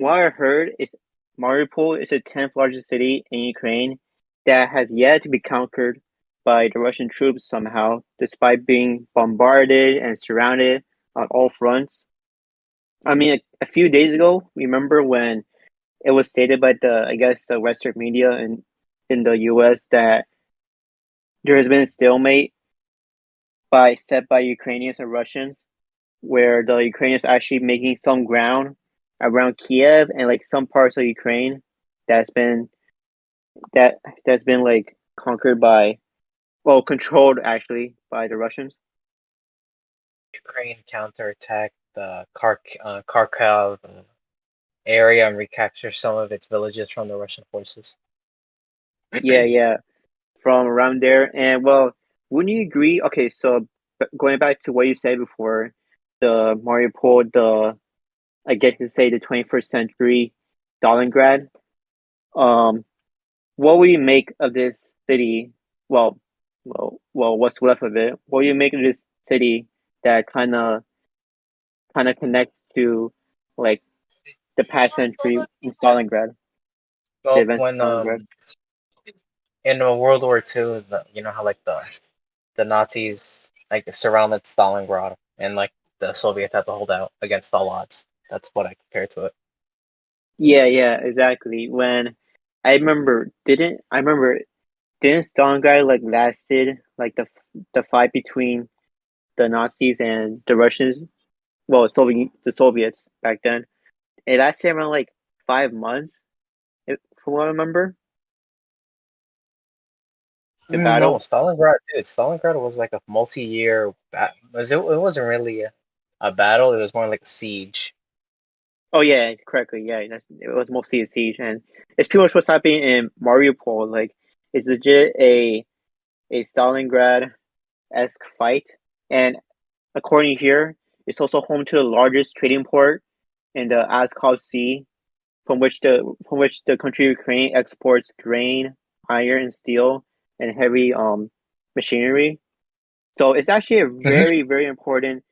what I heard is Mariupol is the 10th largest city in Ukraine that has yet to be conquered by the Russian troops somehow, despite being bombarded and surrounded on all fronts. I mean, a few days ago, remember when it was stated by I guess, the Western media in the US that there has been a stalemate set by Ukrainians and Russians, where the Ukrainians actually making some ground around Kiev and like some parts of Ukraine that's been that's been like conquered by, well, controlled actually by the Russians. Ukraine counterattacked the Kharkov area and recaptured some of its villages from the Russian forces. Yeah, yeah, from around there. And well, wouldn't you agree? Okay, so going back to what you said before, the Mariupol, I get to say the 21st century Stalingrad. Um, what would you make of this city? Well, what's left of it? What do you make of this city that kind of connects to like the past century in Stalingrad, the Well, events when of Stalingrad? in World War II, you know how like the Nazis like surrounded Stalingrad and like the Soviets had to hold out against all odds. That's what I compare to it. Yeah, yeah, exactly. When I remember didn't Stalingrad like lasted like the fight between the Nazis and the Russians? Well, the Soviets back then. It lasted around like 5 months, from what I remember. The No, battle. Stalingrad, dude. Stalingrad was like a multi-year. It wasn't really a battle. It was more like a siege. Oh yeah, correctly. Yeah, it was mostly a siege, and it's pretty much what's happening in Mariupol. Like, it's legit a Stalingrad esque fight, and according here, it's also home to the largest trading port in the Azov Sea, from which the country Ukraine exports grain, iron, and steel, and heavy machinery. So it's actually a Hmm. very important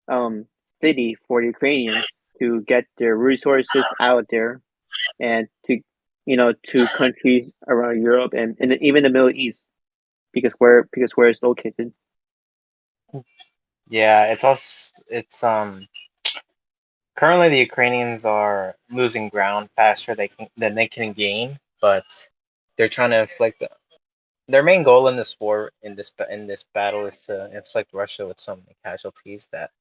um city for the Ukrainians to get their resources out there and to to countries around Europe and even the Middle East because where it's located. Yeah, it's currently the Ukrainians are losing ground faster than they can gain, but they're trying to inflict their main goal in this war in this battle is to inflict Russia with so many casualties that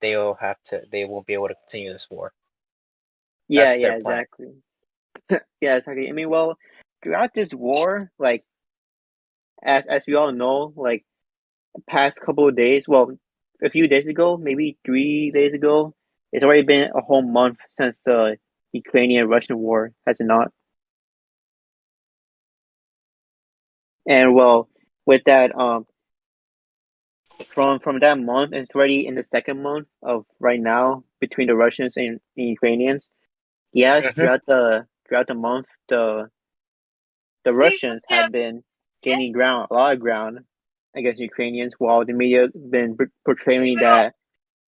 they won't be able to continue this war. Yeah, That's their yeah, plan. exactly. Yeah, exactly. I mean, well, throughout this war, like as we all know, like past couple of days, well, a few days ago, maybe 3 days ago, it's already been a whole month since the Ukrainian Russian war, has it not? And well, with that, from that month, it's already in the second month of right now between the Russians and Ukrainians. Yes, Hmm. throughout the month, the Russians have been gaining ground, a lot of ground against Ukrainians, while the media been portraying that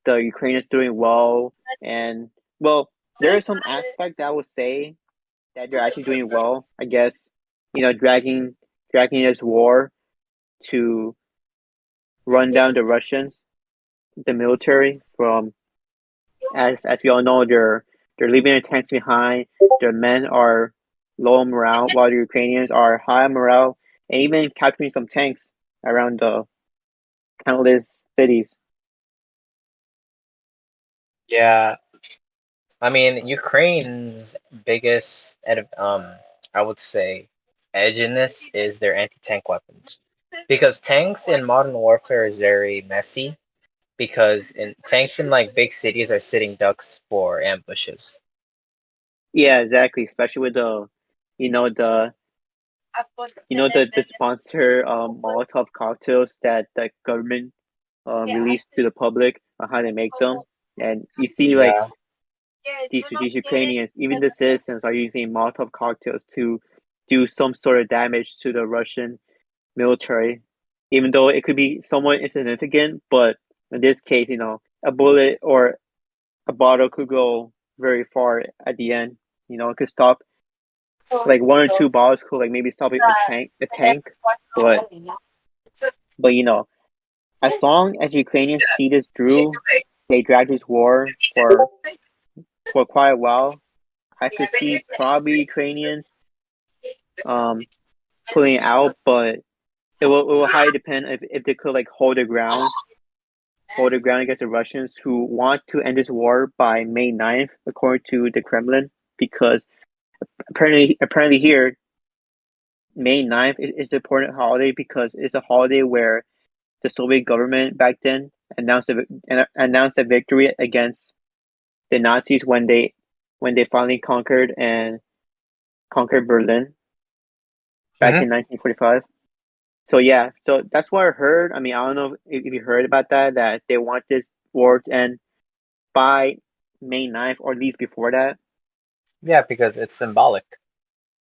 the Ukrainians doing well. And well, there is some aspect that I would say that they're actually doing well. I guess dragging this war to run down the Russians, the military from as we all know, they're leaving their tanks behind. Their men are low morale, while the Ukrainians are high morale, and even capturing some tanks around the countless cities. Yeah, I mean, Ukraine's biggest, I would say, edge in this is their anti-tank weapons. Because tanks in modern warfare is very messy. Because tanks in like big cities are sitting ducks for ambushes. Yeah, exactly. Especially with you know, the the sponsor Molotov cocktails that the government released to the public on how they make them, and you see like Yeah. these Ukrainians, even the citizens, are using Molotov cocktails to do some sort of damage to the Russian military, even though it could be somewhat insignificant. But in this case, a bullet or a bottle could go very far at the end. It could stop like one or two balls could like maybe stop a tank, but as long as Ukrainians see this through, they drag this war for quite a while. I could see probably Ukrainians um pulling it out, but it will highly depend if they could like hold their ground against the Russians who want to end this war by May 9th, according to the Kremlin, because apparently here May 9th is an important holiday because it's a holiday where the Soviet government back then announced a victory against the Nazis when they finally conquered Berlin back Hmm. in 1945. So yeah, so that's what I heard. I mean, I don't know if you heard about that they want this war to end by May 9th or at least before that. Yeah, because it's symbolic.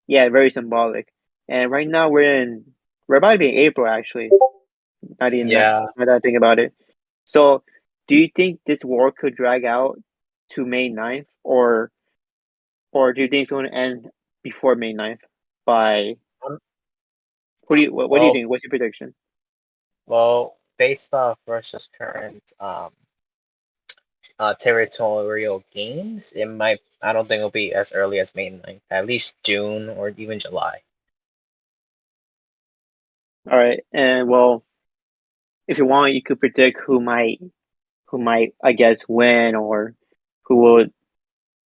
Yeah, very symbolic. And right now we're about to be in April actually. Not even that, Yeah, now that I think about it. So, do you think this war could drag out to May 9th, or do you think it's going to end before May 9th? By um, what do you well, think? What's your prediction? based off Russia's current territorial gains, it might. I don't think it'll be as early as May 9th, at least June or even July. All right, and well, if you want, you could predict who might I guess win or who will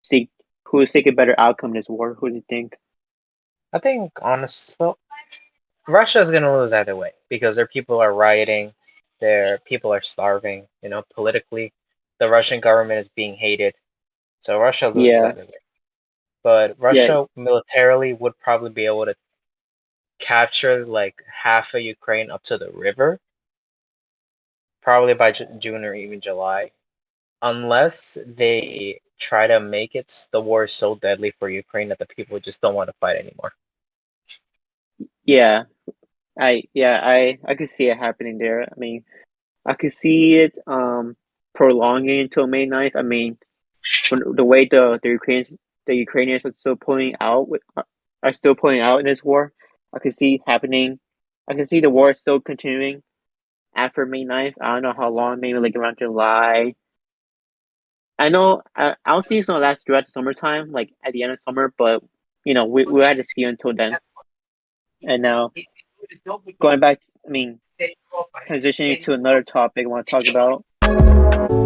seek who will seek a better outcome in this war. Who do you think? I think honestly, well, Russia's gonna lose either way because their people are rioting, their people are starving. Politically, the Russian government is being hated, so Russia loses Yeah, either way. But yeah, Russia militarily would probably be able to capture like half of Ukraine up to the river, probably by June or even July, unless they try to make it the war is so deadly for Ukraine that the people just don't want to fight anymore. yeah. I could see it happening there. I mean, I could see it prolonging until May 9th. I mean, when the way the Ukrainians are still pulling out in this war, I could see it happening. I can see the war still continuing after May 9th. I don't know how long, maybe like around July. I don't think it's gonna last throughout the summertime, like at the end of summer, but we had to see until then. And now going back, I mean, transitioning to another topic I want to talk about.